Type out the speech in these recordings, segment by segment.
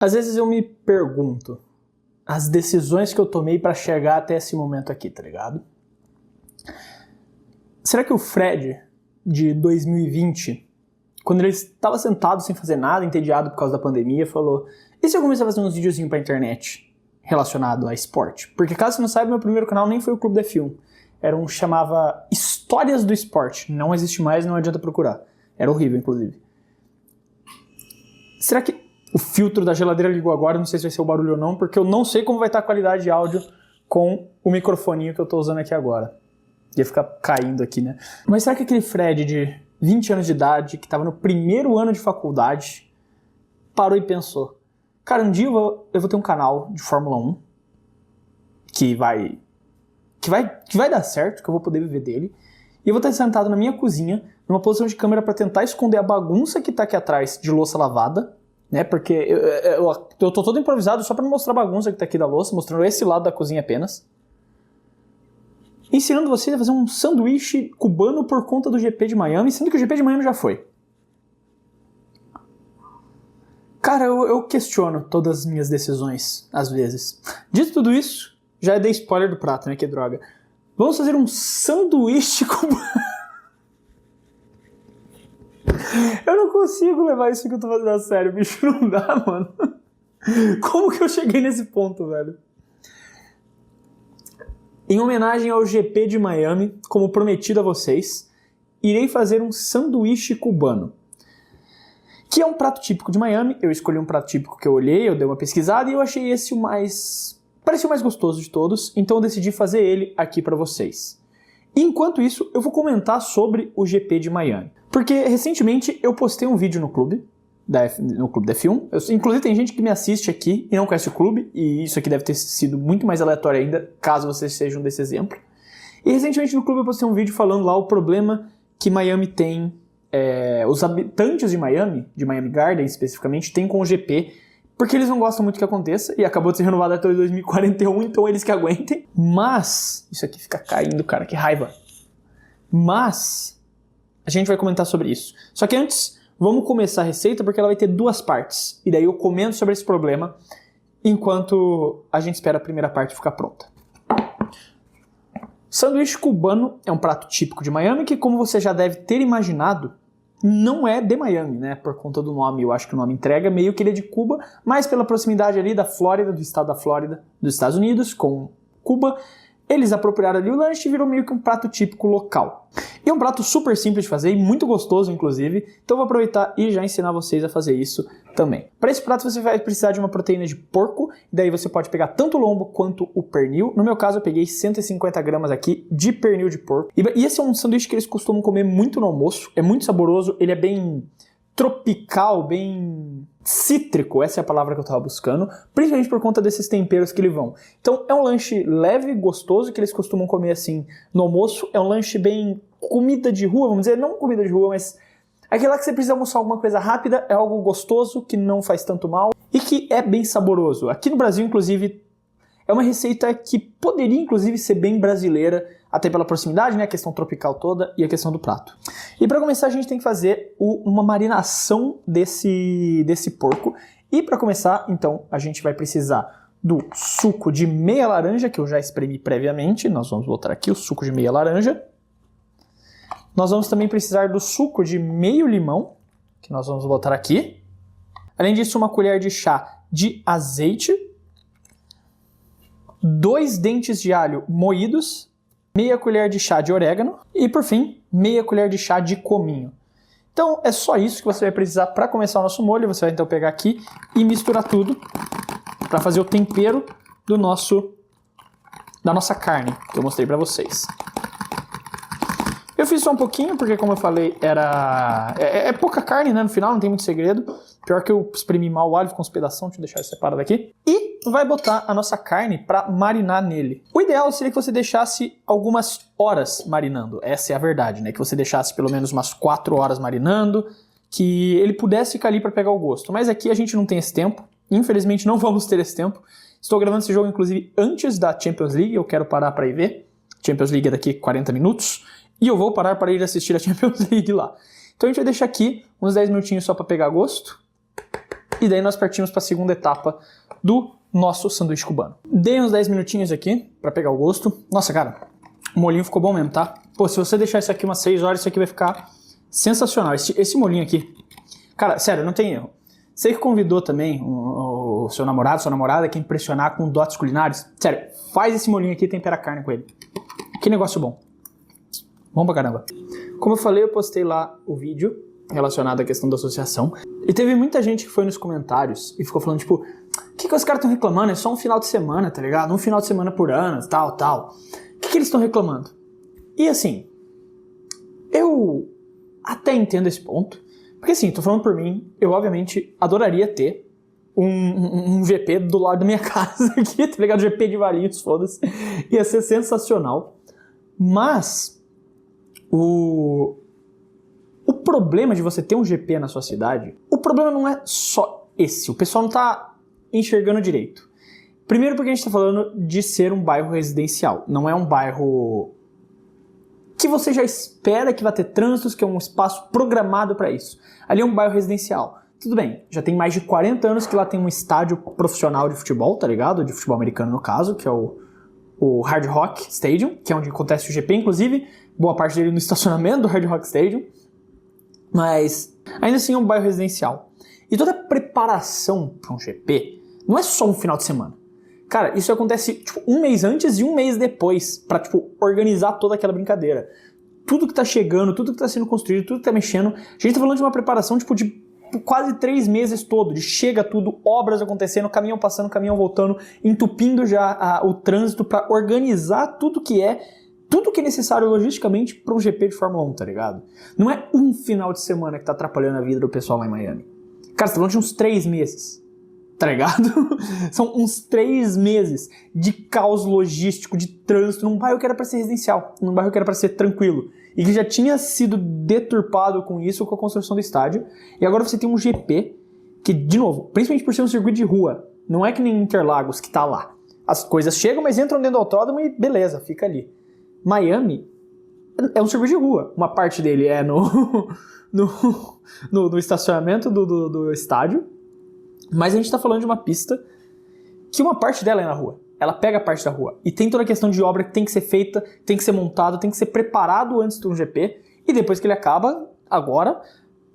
Às vezes eu me pergunto as decisões que eu tomei pra chegar até esse momento aqui, tá ligado? Será que o Fred, de 2020, quando ele estava sentado sem fazer nada, entediado por causa da pandemia, falou: e se eu começar a fazer uns videozinhos pra internet relacionado a esporte? Porque caso você não saiba, meu primeiro canal nem foi o Clube da F1. Era um que chamava Histórias do Esporte. Não existe mais, não adianta procurar. Era horrível, inclusive. Será que o filtro da geladeira ligou agora? Não sei se vai ser o barulho ou não, porque eu não sei como vai estar a qualidade de áudio com o microfoninho que eu tô usando aqui agora. Ia ficar caindo aqui, né? Mas será que aquele Fred de 20 anos de idade, que tava no primeiro ano de faculdade, parou e pensou: cara, um dia eu vou ter um canal de Fórmula 1 que vai dar certo, que eu vou poder viver dele, e eu vou estar sentado na minha cozinha, numa posição de câmera pra tentar esconder a bagunça que tá aqui atrás de louça lavada, né? Porque eu tô todo improvisado só pra não mostrar a bagunça que tá aqui da louça, mostrando esse lado da cozinha apenas. Ensinando você a fazer um sanduíche cubano por conta do GP de Miami, sendo que o GP de Miami já foi. Cara, eu questiono todas as minhas decisões, às vezes. Dito tudo isso, já dei spoiler do prato, né? Que droga. Vamos fazer um sanduíche cubano. Eu não consigo levar isso que eu tô fazendo a sério, bicho. Não dá, mano. Como que eu cheguei nesse ponto, velho? Em homenagem ao GP de Miami, como prometido a vocês, irei fazer um sanduíche cubano, que é um prato típico de Miami. Eu escolhi um prato típico que eu olhei, eu dei uma pesquisada e eu achei esse pareceu o mais gostoso de todos, então eu decidi fazer ele aqui pra vocês. Enquanto isso, eu vou comentar sobre o GP de Miami, porque recentemente eu postei um vídeo no clube da F1. Inclusive tem gente que me assiste aqui e não conhece o clube, e isso aqui deve ter sido muito mais aleatório ainda, caso vocês sejam desse exemplo. E recentemente no clube eu postei um vídeo falando lá o problema que Miami tem, os habitantes de Miami Gardens especificamente, tem com o GP, porque eles não gostam muito que aconteça, e acabou de ser renovado até 2041, então eles que aguentem. Mas, isso aqui fica caindo, cara, que raiva. Mas, a gente vai comentar sobre isso. Só que antes, vamos começar a receita, porque ela vai ter duas partes. E daí eu comento sobre esse problema, enquanto a gente espera a primeira parte ficar pronta. Sanduíche cubano é um prato típico de Miami, que, como você já deve ter imaginado, não é de Miami, né? Por conta do nome, eu acho que o nome entrega, meio que ele é de Cuba, mas pela proximidade ali da Flórida, do estado da Flórida, dos Estados Unidos, com Cuba, eles apropriaram ali o lanche e virou meio que um prato típico local. E é um prato super simples de fazer e muito gostoso, inclusive, então eu vou aproveitar e já ensinar vocês a fazer isso também. Para esse prato você vai precisar de uma proteína de porco, e daí você pode pegar tanto o lombo quanto o pernil. No meu caso eu peguei 150 gramas aqui de pernil de porco. E esse é um sanduíche que eles costumam comer muito no almoço, é muito saboroso, ele é bem tropical, bem cítrico, essa é a palavra que eu tava buscando, principalmente por conta desses temperos que eles vão. Então é um lanche leve, gostoso, que eles costumam comer assim no almoço, é um lanche bem comida de rua, vamos dizer, não comida de rua, mas aquela que você precisa almoçar alguma coisa rápida, é algo gostoso, que não faz tanto mal e que é bem saboroso. Aqui no Brasil, inclusive, é uma receita que poderia, inclusive, ser bem brasileira, até pela proximidade, né, a questão tropical toda e a questão do prato. E para começar, a gente tem que fazer uma marinação desse porco. E para começar, então, a gente vai precisar do suco de meia laranja, que eu já espremi previamente. Nós vamos botar aqui o suco de meia laranja. Nós vamos também precisar do suco de meio limão, que nós vamos botar aqui. Além disso, uma colher de chá de azeite, 2 dentes de alho moídos, meia colher de chá de orégano e, por fim, meia colher de chá de cominho. Então, é só isso que você vai precisar para começar o nosso molho. Você vai então pegar aqui e misturar tudo para fazer o tempero da nossa carne, que eu mostrei para vocês. Eu fiz só um pouquinho, porque como eu falei, é pouca carne, né? No final, não tem muito segredo. Pior que eu espremi mal o alho, ficou uns pedação, deixa eu deixar isso separado aqui. E vai botar a nossa carne para marinar nele. O ideal seria que você deixasse algumas horas marinando. Essa é a verdade, né? Que você deixasse pelo menos umas 4 horas marinando, que ele pudesse ficar ali para pegar o gosto. Mas aqui a gente não tem esse tempo. Infelizmente não vamos ter esse tempo. Estou gravando esse jogo, inclusive, antes da Champions League. Eu quero parar para ir ver. Champions League é daqui a 40 minutos. E eu vou parar para ir assistir a Champions League lá. Então a gente vai deixar aqui uns 10 minutinhos só para pegar gosto. E daí nós partimos para a segunda etapa do nosso sanduíche cubano. Dei uns 10 minutinhos aqui para pegar o gosto. Nossa, cara, o molhinho ficou bom mesmo, tá? Pô, se você deixar isso aqui umas 6 horas, isso aqui vai ficar sensacional. Esse molhinho aqui, cara, sério, não tem erro. Você que convidou também o seu namorado, sua namorada, quer impressionar com dotes culinários, sério, faz esse molhinho aqui e tempera a carne com ele. Que negócio bom. Bom pra caramba. Como eu falei, eu postei lá o vídeo relacionado à questão da associação. E teve muita gente que foi nos comentários e ficou falando, tipo, o que os caras estão reclamando? É só um final de semana, tá ligado? Um final de semana por ano, tal. O que eles estão reclamando? E assim, eu até entendo esse ponto. Porque assim, tô falando por mim, eu obviamente adoraria ter um GP do lado da minha casa aqui, tá ligado? GP de Valinhos, foda-se. Ia ser sensacional. Mas o problema de você ter um GP na sua cidade, o problema não é só esse. O pessoal não tá enxergando direito. Primeiro porque a gente tá falando de ser um bairro residencial. Não é um bairro que você já espera que vai ter trânsitos, que é um espaço programado para isso. Ali é um bairro residencial. Tudo bem, já tem mais de 40 anos que lá tem um estádio profissional de futebol, tá ligado? De futebol americano no caso, que é o Hard Rock Stadium, que é onde acontece o GP, inclusive, boa parte dele no estacionamento do Hard Rock Stadium. Mas ainda assim é um bairro residencial. E toda a preparação para um GP não é só um final de semana. Cara, isso acontece tipo, um mês antes e um mês depois pra tipo, organizar toda aquela brincadeira. Tudo que tá chegando, tudo que tá sendo construído, tudo que tá mexendo. A gente tá falando de uma preparação tipo, de quase 3 meses todo. De chega tudo, obras acontecendo, caminhão passando, caminhão voltando, entupindo já o trânsito pra organizar tudo que é necessário logisticamente para um GP de Fórmula 1, tá ligado? Não é um final de semana que tá atrapalhando a vida do pessoal lá em Miami. Cara, você tá falando de uns 3 meses. Tá ligado? São uns 3 meses de caos logístico, de trânsito, num bairro que era pra ser residencial, num bairro que era pra ser tranquilo, e que já tinha sido deturpado com isso, com a construção do estádio, e agora você tem um GP, que, de novo, principalmente por ser um circuito de rua, não é que nem Interlagos, que tá lá. As coisas chegam, mas entram dentro do autódromo e beleza, fica ali. Miami é um circuito de rua, uma parte dele é no estacionamento do estádio, mas a gente tá falando de uma pista que uma parte dela é na rua. Ela pega a parte da rua. E tem toda a questão de obra que tem que ser feita, tem que ser montado, tem que ser preparado antes de um GP. E depois que ele acaba, agora,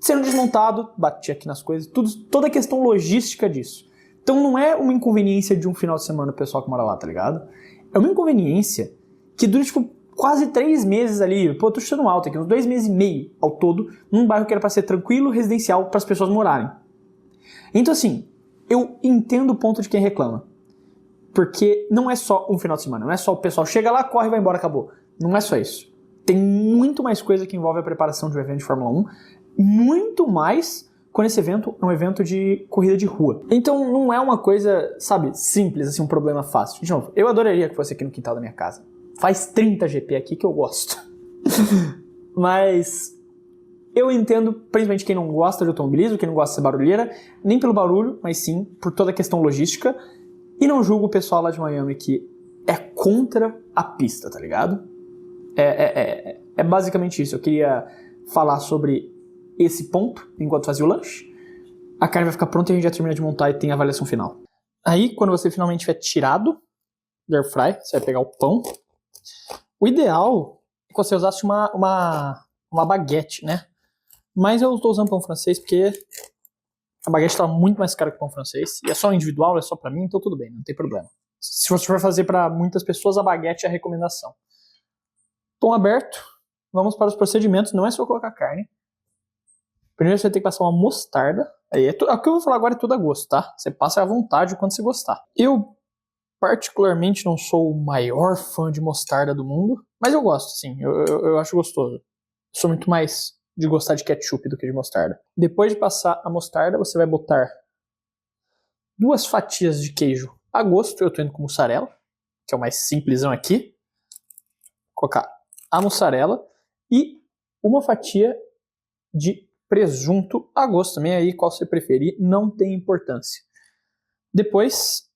sendo desmontado, bati aqui nas coisas, toda a questão logística disso. Então não é uma inconveniência de um final de semana o pessoal que mora lá, tá ligado? É uma inconveniência que dura, tipo, quase 3 meses ali. Pô, eu tô chutando alto aqui, uns 2 meses e meio ao todo, num bairro que era pra ser tranquilo, residencial, para as pessoas morarem. Então, assim, eu entendo o ponto de quem reclama. Porque não é só um final de semana, não é só o pessoal chega lá, corre, vai embora, acabou. Não é só isso. Tem muito mais coisa que envolve a preparação de um evento de Fórmula 1, muito mais quando esse evento é um evento de corrida de rua. Então não é uma coisa, sabe, simples, assim, um problema fácil. De novo, eu adoraria que fosse aqui no quintal da minha casa. Faz 30 GP aqui que eu gosto. Mas eu entendo, principalmente quem não gosta de automobilismo, quem não gosta de ser barulheira, nem pelo barulho, mas sim por toda a questão logística. E não julgo o pessoal lá de Miami que é contra a pista, tá ligado? É basicamente isso. Eu queria falar sobre esse ponto enquanto fazia o lanche. A carne vai ficar pronta e a gente já termina de montar e tem a avaliação final. Aí, quando você finalmente tiver tirado do air fry, você vai pegar o pão. O ideal é que você usasse uma baguete, né? Mas eu estou usando pão francês porque a baguete está muito mais cara que o pão francês. E é só individual, é só para mim, então tudo bem, não tem problema. Se você for fazer para muitas pessoas, a baguete é a recomendação. Pão aberto, vamos para os procedimentos. Não é só colocar carne. Primeiro você vai ter que passar uma mostarda. Aí o que eu vou falar agora é tudo a gosto, tá? Você passa à vontade quando você gostar. Eu, particularmente, não sou o maior fã de mostarda do mundo, mas eu gosto, sim. Eu acho gostoso. Sou muito mais de gostar de ketchup do que de mostarda. Depois de passar a mostarda, você vai botar 2 fatias de queijo a gosto. Eu tô indo com mussarela, que é o mais simplesão aqui. Vou colocar a mussarela e uma fatia de presunto a gosto também, aí qual você preferir, não tem importância. Depois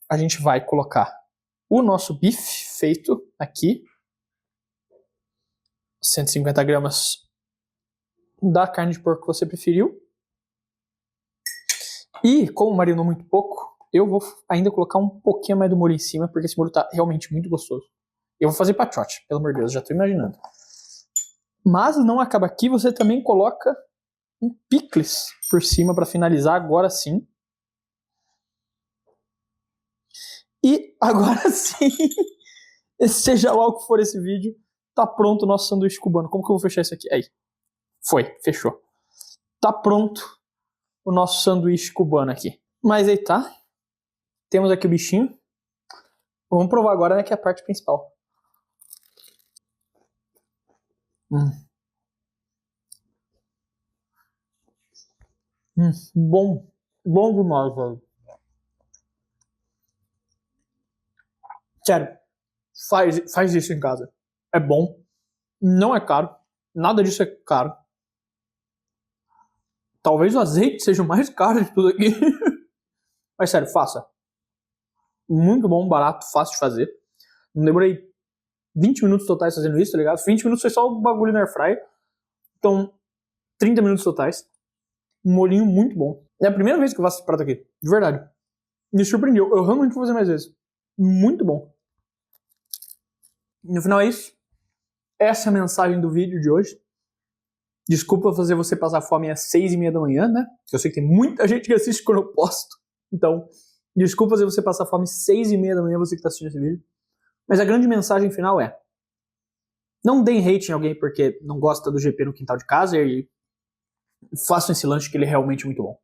a gente vai colocar o nosso bife feito aqui, 150 gramas da carne de porco que você preferiu, E, como marinou muito pouco, eu vou ainda colocar um pouquinho mais do molho em cima, porque esse molho tá realmente muito gostoso. Eu vou fazer pachote, pelo amor de Deus, já tô imaginando. Mas não acaba aqui, você também coloca um picles por cima para finalizar, agora sim. E agora sim, seja lá o que for esse vídeo, tá pronto o nosso sanduíche cubano. Como que eu vou fechar isso aqui? Aí, foi, fechou. Tá pronto o nosso sanduíche cubano aqui. Mas aí tá, temos aqui o bichinho. Vamos provar agora, né, que é a parte principal. Bom. Bom demais, velho. Sério, faz isso em casa. É bom, não é caro, nada disso é caro. Talvez o azeite seja o mais caro de tudo aqui. Mas sério, faça. Muito bom, barato, fácil de fazer. Não demorei 20 minutos totais fazendo isso, tá ligado? 20 minutos foi só o bagulho na airfryer. Então, 30 minutos totais. Um molhinho muito bom. É a primeira vez que eu faço esse prato aqui, de verdade. Me surpreendeu. Eu realmente vou fazer mais vezes. Muito bom. E no final é isso. Essa é a mensagem do vídeo de hoje. Desculpa fazer você passar fome às 6h30 da manhã, né? Eu sei que tem muita gente que assiste quando eu posto. Então, desculpa fazer você passar fome às 6h30 da manhã, você que tá assistindo esse vídeo. Mas a grande mensagem final é: não deem hate em alguém porque não gosta do GP no quintal de casa e façam esse lanche que ele é realmente muito bom.